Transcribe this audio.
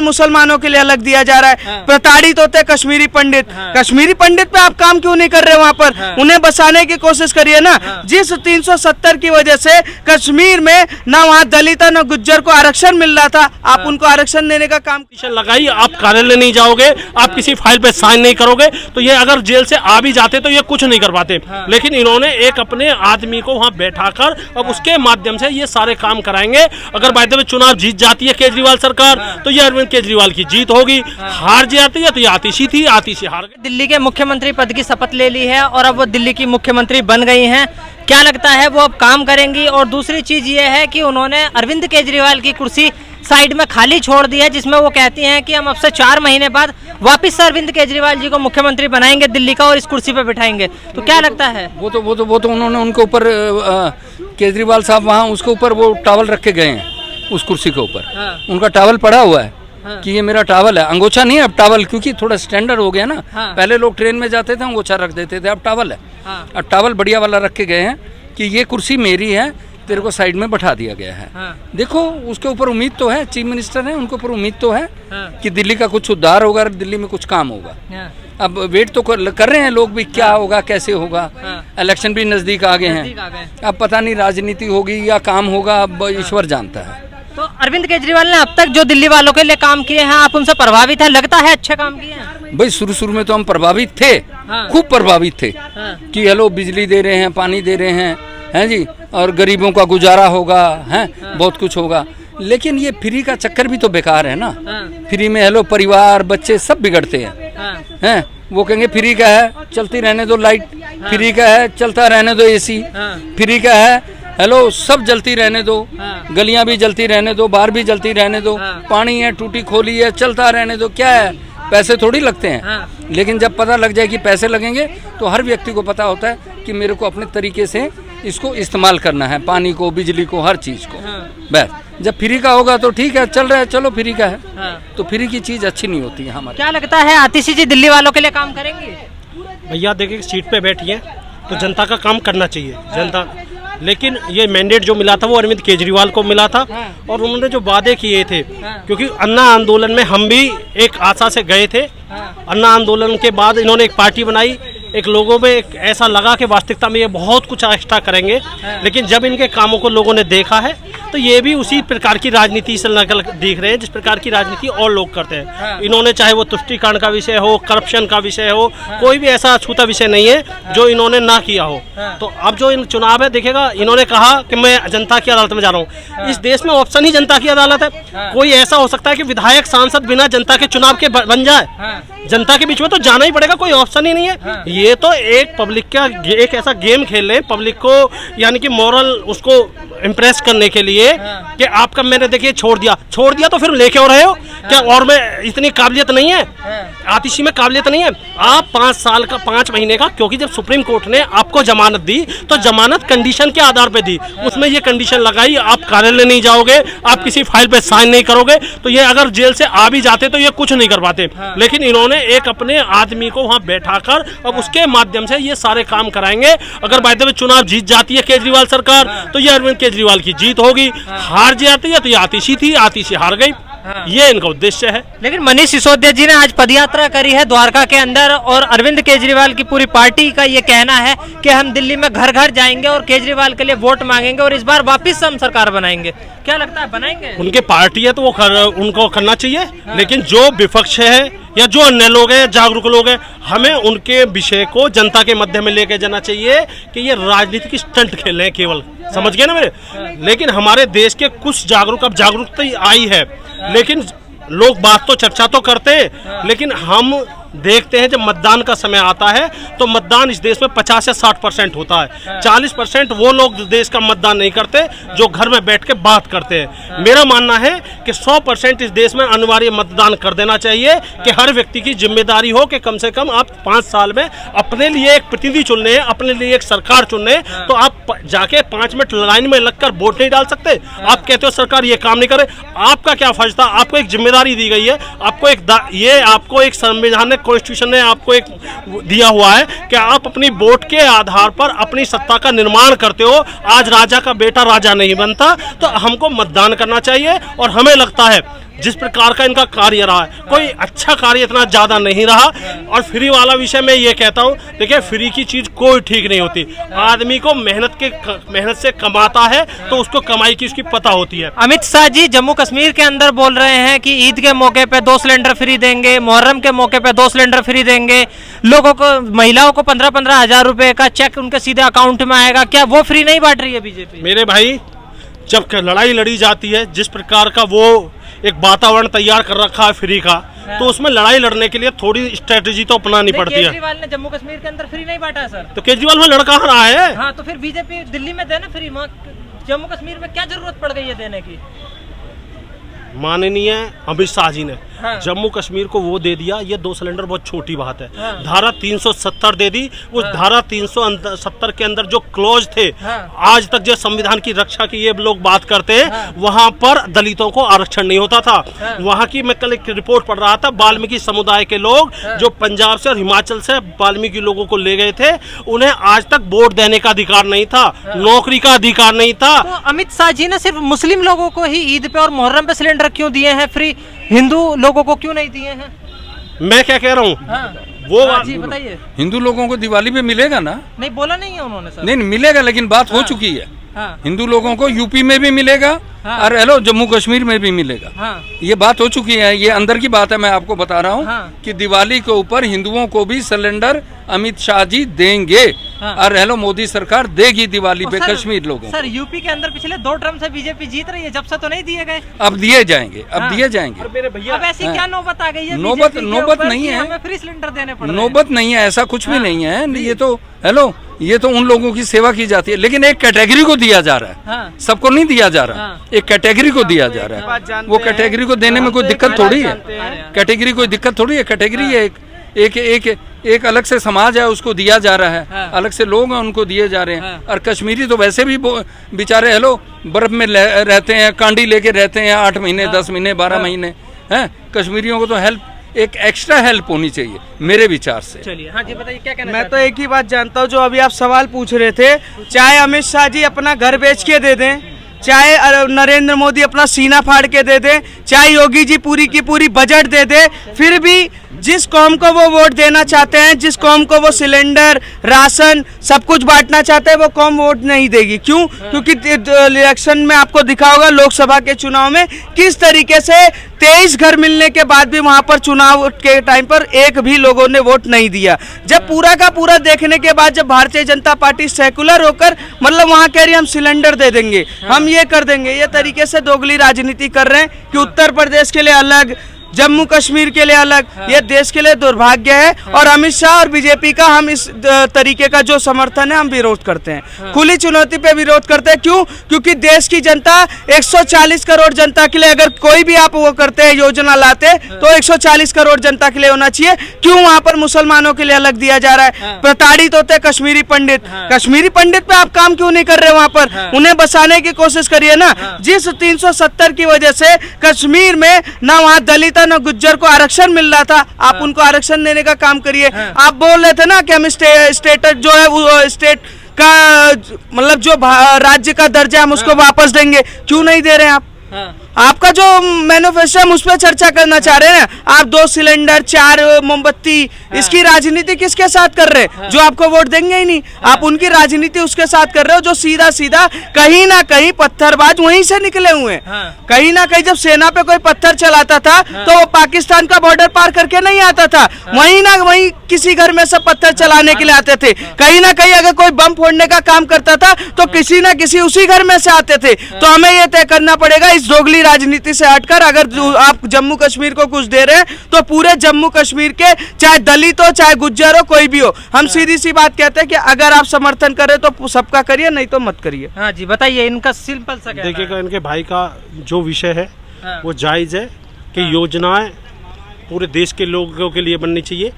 मुसलमानों के लिए अलग दिया जा रहा है। प्रताड़ित होते कश्मीरी पंडित, कश्मीरी पंडित पे आप काम क्यों नहीं कर रहे वहाँ पर? उन्हें बसाने की कोशिश करिए ना। जिस 370 की वजह से कश्मीर में ना वहाँ दलित ना गुज्जर को आरक्षण मिल रहा था, आप उनको आरक्षण देने का काम लगाई। आप कार्यालय नहीं जाओगे, आप किसी फाइल पे साइन नहीं करोगे, तो ये अगर जेल से आ भी जाते तो ये कुछ नहीं कर पाते। लेकिन इन्होंने एक अपने आदमी को वहाँ बैठाकर अब उसके माध्यम से ये सारे काम कराएंगे। अगर बाय द वे चुनाव जीत जाती है केजरीवाल सरकार, तो ये अरविंद केजरीवाल की जीत होगी। हार जाती है तो ये आतिशी थी, आतिशी हार गई। दिल्ली के मुख्यमंत्री पद की शपथ ले ली है और अब वो दिल्ली की मुख्यमंत्री बन गई हैं। क्या लगता है वो अब काम करेंगी? और दूसरी चीज ये है कि उन्होंने अरविंद केजरीवाल की कुर्सी साइड में खाली छोड़ दी है, जिसमें वो कहती हैं कि हम अब से 4 महीने बाद वापस से अरविंद केजरीवाल जी को मुख्यमंत्री बनाएंगे दिल्ली का और इस कुर्सी पे बिठाएंगे। तो क्या लगता है? वो तो उन्होंने उनके ऊपर केजरीवाल साहब वहाँ उसके ऊपर वो टॉवल रख के गए हैं, उस कुर्सी के ऊपर उनका टॉवल पड़ा हुआ है कि ये मेरा टॉवल है। अंगोछा नहीं है अब टॉवल, क्योंकि थोड़ा स्टैंडर्ड हो गया ना। पहले लोग ट्रेन में जाते थे अंगोछा रख देते थे, अब टॉवल है। अब टॉवल बढ़िया वाला रख के गए हैं कि ये कुर्सी मेरी है, तेरे को साइड में बैठा दिया गया है। देखो उसके ऊपर उम्मीद तो है, चीफ मिनिस्टर है, उनके ऊपर उम्मीद तो है कि दिल्ली का कुछ उद्धार होगा, दिल्ली में कुछ काम होगा। अब वेट तो कर रहे हैं लोग भी, क्या होगा कैसे होगा। इलेक्शन भी नजदीक आ गए हैं, अब पता नहीं राजनीति होगी या काम होगा, अब ईश्वर जानता है। तो अरविंद केजरीवाल ने अब तक जो दिल्ली वालों के लिए काम किए हैं, आप उनसे प्रभावित हैं? लगता है अच्छे काम किए हैं? भाई शुरू में तो हम प्रभावित थे, खूब प्रभावित थे कि हेलो बिजली दे रहे हैं, पानी दे रहे हैं जी, और गरीबों का गुजारा होगा, हैं बहुत कुछ होगा। लेकिन ये फ्री का चक्कर भी तो बेकार है ना। फ्री में हेलो परिवार बच्चे सब बिगड़ते हैं। वो कहेंगे फ्री का है चलती रहने दो लाइट, फ्री का है चलता रहने दो एसी, फ्री का है हेलो सब जलती रहने दो, गलियां भी जलती रहने दो, बाहर भी जलती रहने दो, पानी है टूटी खोली है चलता रहने दो। क्या है, पैसे थोड़ी लगते हैं। लेकिन जब पता लग जाए कि पैसे लगेंगे तो हर व्यक्ति को पता होता है कि मेरे को अपने तरीके से इसको इस्तेमाल करना है, पानी को, बिजली को, हर चीज़ को। बस जब फ्री का होगा तो ठीक है, चल रहा है, चलो फ्री का है। तो फ्री की चीज़ अच्छी नहीं होती है हमारे। क्या लगता है आतिशी जी दिल्ली वालों के लिए काम करेंगी? भैया देखिए सीट पे बैठी है तो जनता का काम करना चाहिए जनता। लेकिन ये मैंडेट जो मिला था वो अरविंद केजरीवाल को मिला था, और उन्होंने जो वादे किए थे, क्योंकि अन्ना आंदोलन में हम भी एक आशा से गए थे। अन्ना आंदोलन के बाद इन्होंने एक पार्टी बनाई, एक लोगों में एक ऐसा लगा कि वास्तविकता में ये बहुत कुछ एक्स्ट्रा करेंगे। लेकिन जब इनके कामों को लोगों ने देखा है तो ये भी उसी प्रकार की राजनीति से नकल देख रहे हैं जिस प्रकार की राजनीति और लोग करते हैं। इन्होंने चाहे वो तुष्टीकरण का विषय हो, करप्शन का विषय हो, कोई भी ऐसा छूता विषय नहीं है जो इन्होंने ना किया हो। तो अब जो इन चुनाव है देखिएगा, इन्होंने कहा कि मैं जनता की अदालत में जा रहा हूँ। इस देश में ऑप्शन ही जनता की अदालत है। कोई ऐसा हो सकता है कि विधायक सांसद बिना जनता के चुनाव के बन जाए? जनता के बीच में तो जाना ही पड़ेगा, कोई ऑप्शन ही नहीं है। ये तो एक पब्लिक का एक ऐसा गेम खेल रहे हैं पब्लिक को, यानी कि मॉरल उसको इम्प्रेस करने के लिए कि आपका मैंने देखिए छोड़ दिया तो फिर लेके हो रहे हो क्या? और में इतनी काबिलियत नहीं है, आतिशी में काबिलियत नहीं है। आप 5 महीने का, क्योंकि जब सुप्रीम कोर्ट ने आपको जमानत दी तो जमानत कंडीशन के आधार पे दी, उसमें ये कंडीशन लगाई आप कार्यालय नहीं जाओगे, आप किसी फाइल पे साइन नहीं करोगे, तो ये अगर जेल से आ भी जाते तो ये कुछ नहीं कर पाते। लेकिन इन्होंने एक अपने आदमी को वहाँ बैठाकर अब उसके माध्यम से ये सारे काम कराएंगे। अगर बाय द वे चुनाव जीत जाती है केजरीवाल सरकार, तो ये अरविंद केजरीवाल की जीत होगी। हार जाती है तो ये आतिशी थी, आतिशी हार गई। ये इनका उद्देश्य है। लेकिन मनीष सिसोदिया जी ने आज पदयात्रा करी है द्वारका के अंदर, और अरविंद केजरीवाल की पूरी पार्टी का ये कहना है कि हम दिल्ली में घर घर जाएंगे और केजरीवाल के लिए वोट मांगेंगे और इस बार वापस हम सरकार बनाएंगे। क्या लगता है बनाएंगे? उनके पार्टी है तो वो उनको करना चाहिए। लेकिन जो विपक्ष है या जो अन्य लोग हैं, जागरूक लोग हैं, हमें उनके विषय को जनता के मध्य में लेके जाना चाहिए कि ये राजनीति की स्टंट खेल रहे हैं केवल, समझ गए ना मेरे। लेकिन हमारे देश के कुछ जागरूक, अब जागरूकता आई है, लेकिन लोग बात तो चर्चा तो करते हैं, लेकिन हम देखते हैं जब मतदान का समय आता है तो मतदान इस देश में 50 से 60% होता है। 40% वो लोग देश का मतदान नहीं करते जो घर में बैठ के बात करते हैं। मेरा मानना है कि 100% इस देश में अनिवार्य मतदान कर देना चाहिए, कि हर व्यक्ति की जिम्मेदारी हो कि कम से कम आप 5 साल में अपने लिए एक प्रतिनिधि चुनने हैं, अपने लिए एक सरकार चुनने हैं, तो आप जाके 5 मिनट लाइन में लगकर वोट नहीं डाल सकते। आप कहते हो सरकार ये काम नहीं करे, आपका क्या फर्ज था? आपको एक जिम्मेदारी दी गई है, आपको एक संविधान ने, कॉन्स्टिट्यूशन ने आपको एक दिया हुआ है कि आप अपनी वोट के आधार पर अपनी सत्ता का निर्माण करते हो। आज राजा का बेटा राजा नहीं बनता, तो हमको मतदान करना चाहिए। और हमें लगता है जिस प्रकार का इनका कार्य रहा है, कोई अच्छा कार्य इतना ज्यादा नहीं रहा। और फ्री वाला विषय में ये कहता हूँ, देखिए फ्री की चीज कोई ठीक नहीं होती। आदमी को मेहनत से कमाता है तो उसको कमाई की उसकी पता होती है। अमित शाह जी जम्मू कश्मीर के अंदर बोल रहे हैं कि ईद के मौके पे 2 सिलेंडर फ्री देंगे, मुहर्रम के मौके पे 2 सिलेंडर फ्री देंगे, लोगों को, महिलाओं को 15-15 हजार रुपए का चेक उनके सीधे अकाउंट में आएगा। क्या वो फ्री नहीं बांट रही है बीजेपी? मेरे भाई, जब लड़ाई लड़ी जाती है, जिस प्रकार का वो एक वातावरण तैयार कर रखा है फ्री का, तो उसमें लड़ाई लड़ने के लिए थोड़ी स्ट्रेटेजी तो अपनानी पड़ती है। केजरीवाल ने जम्मू कश्मीर के अंदर फ्री नहीं बांटा है सर। तो केजरीवाल में लड़ कहाँ रहा है? हाँ, तो फिर बीजेपी दिल्ली में देना फ्री, जम्मू कश्मीर में क्या जरूरत पड़ गई है देने की? माननीय अमित शाह जी ने हाँ। जम्मू कश्मीर को वो दे दिया, ये 2 सिलेंडर बहुत छोटी बात है। हाँ। धारा 370 दे दी, उस हाँ। धारा 370 के अंदर जो क्लॉज थे, हाँ। आज तक जो संविधान की रक्षा की ये लोग बात करते हैं, हाँ। वहां पर दलितों को आरक्षण नहीं होता था। हाँ। वहां की, मैं कल एक रिपोर्ट पढ़ रहा था, वाल्मीकि समुदाय के लोग जो पंजाब से और हिमाचल से वाल्मीकि लोगों को ले गए थे, उन्हें आज तक वोट देने का अधिकार नहीं था, नौकरी का अधिकार नहीं था। तो अमित शाह जी ने सिर्फ मुस्लिम लोगों को ही ईद पे और मुहर्रम पे सिलेंडर क्यों दिए हैं फ्री, हिंदू लोगों को क्यों नहीं दिए हैं? मैं क्या कह रहा हूँ, हाँ। वो हाँ जी बताइए। हिंदू लोगों को दिवाली पे मिलेगा ना? नहीं बोला नहीं है उन्होंने सर। नहीं मिलेगा, लेकिन बात हो हाँ। चुकी है। हाँ। हिंदू लोगों को यूपी में भी मिलेगा, हाँ। और हेलो जम्मू कश्मीर में भी मिलेगा। हाँ। ये बात हो चुकी है, ये अंदर की बात है। मैं आपको बता रहा हूँ हाँ। कि दिवाली के ऊपर हिंदुओं को भी सिलेंडर अमित शाह जी देंगे। हाँ। और हेलो मोदी सरकार देगी दिवाली और पे सर- कश्मीर लोगों को। सर यूपी के अंदर पिछले 2 टर्म से बीजेपी जीत रही है, जब से तो नहीं दिए गए। अब दिए जाएंगे, अब हाँ। दिए जाएंगे। और मेरे भैया, अब ऐसी हाँ। क्या नौबत आ गई है नौबत- BJP के नौबत ऊपर नहीं कि है। हमें फ्री सिलेंडर देने पड़ रहे हैं? नौबत नहीं है, ऐसा कुछ भी हाँ। नहीं है। ये तो हेलो, ये तो उन लोगों की सेवा की जाती है, लेकिन एक कैटेगरी को दिया जा रहा है, हाँ। सबको नहीं दिया जा रहा। हाँ। एक कैटेगरी को दिया जा रहा बात है, जानते वो हैं। कैटेगरी को देने में कोई हम तो दिक्कत एक थोड़ी बात है। जानते हैं। कैटेगरी कोई दिक्कत थोड़ी है, कैटेगरी है एक अलग से समाज है, उसको दिया जा रहा है। हाँ। अलग से लोग हैं, उनको दिए जा रहे हैं। हाँ। और कश्मीरी तो वैसे भी बेचारे हेलो बर्फ में रहते हैं, कांडी लेके रहते हैं 8 महीने, 10 महीने, 12 महीने हैं। कश्मीरियों को तो हेल्प, एक एक्स्ट्रा हेल्प होनी चाहिए मेरे विचार से। चलिए, हाँ जी बताइए क्या कहना मैं तो चाहते हैं? एक ही बात जानता हूँ, जो अभी आप सवाल पूछ रहे थे, चाहे अमित शाह जी अपना घर बेच के दे दें, चाहे नरेंद्र मोदी अपना सीना फाड़ के दे दें, चाहे योगी जी पूरी की पूरी बजट दे दे, फिर भी जिस कौम को वो वोट देना चाहते हैं, जिस कौम को वो सिलेंडर, राशन सब कुछ बांटना चाहते हैं, वो कौम वोट नहीं देगी। क्यों? क्योंकि इलेक्शन में आपको दिखा होगा, लोकसभा के चुनाव में किस तरीके से 23 घर मिलने के बाद भी वहां पर चुनाव के टाइम पर एक भी लोगों ने वोट नहीं दिया। जब पूरा का पूरा देखने के बाद जब भारतीय जनता पार्टी सेकुलर होकर मतलब वहां कह रही है हम सिलेंडर दे देंगे, हम ये कर देंगे, ये तरीके से दोगली राजनीति कर रहे हैं कि उत्तर प्रदेश के लिए अलग, जम्मू कश्मीर के लिए अलग, ये देश के लिए दुर्भाग्य है। और अमित शाह और बीजेपी का हम इस तरीके का जो समर्थन है हम विरोध करते हैं, खुली चुनौती पे विरोध करते हैं। क्यों? क्योंकि देश की जनता 140 करोड़ जनता के लिए अगर कोई भी आप वो करते हैं, योजना लाते, तो 140 करोड़ जनता के लिए होना चाहिए। क्यों वहां पर मुसलमानों के लिए अलग दिया जा रहा है? प्रताड़ित होते हैं कश्मीरी पंडित, कश्मीरी पंडित पे आप काम क्यों नहीं कर रहे? वहां पर उन्हें बसाने की कोशिश करिए ना। जिस 370 की वजह से कश्मीर में ना वहां दलित ना गुज्जर को आरक्षण मिल रहा था, आप उनको आरक्षण देने का काम करिए। आप बोल रहे थे ना कि हम स्टेटस जो है वो स्टेट का मतलब जो राज्य का दर्जा हम उसको वापस देंगे, क्यों नहीं दे रहे हैं आप? आपका जो मैनिफेस्टो हम उस पर चर्चा करना चाह रहे हैं। आप 2 सिलेंडर, 4 मोमबत्ती, इसकी राजनीति किसके साथ कर रहे हैं? जो आपको वोट देंगे ही नहीं, आप उनकी राजनीति उसके साथ कर रहे हो जो सीधा सीधा कहीं ना कहीं पत्थरबाज वहीं से निकले हुए हैं। कहीं ना कहीं जब सेना पे कोई पत्थर चलाता था तो वो पाकिस्तान का बॉर्डर पार करके नहीं आता था, वहीं ना वहीं किसी घर में से पत्थर चलाने के लिए आते थे। कहीं ना कहीं अगर कोई बम फोड़ने का काम करता था तो किसी ना किसी उसी घर में से आते थे। तो हमें ये तय करना पड़ेगा इस दोगली राजनीति से हटकर, अगर आप जम्मू कश्मीर को कुछ दे रहे हैं तो पूरे जम्मू कश्मीर के, चाहे दलित हो चाहे गुज्जर हो कोई भी हो, हम सीधी सी बात कहते हैं कि अगर आप समर्थन करें तो सबका करिए, नहीं तो मत करिए। हाँ जी बताइए, इनका सिंपल सा कहना है। देखिएगा, इनके भाई का जो विषय है वो जायज़ है कि योजनाएं पूरे देश के लोगों के लिए बननी चाहिए।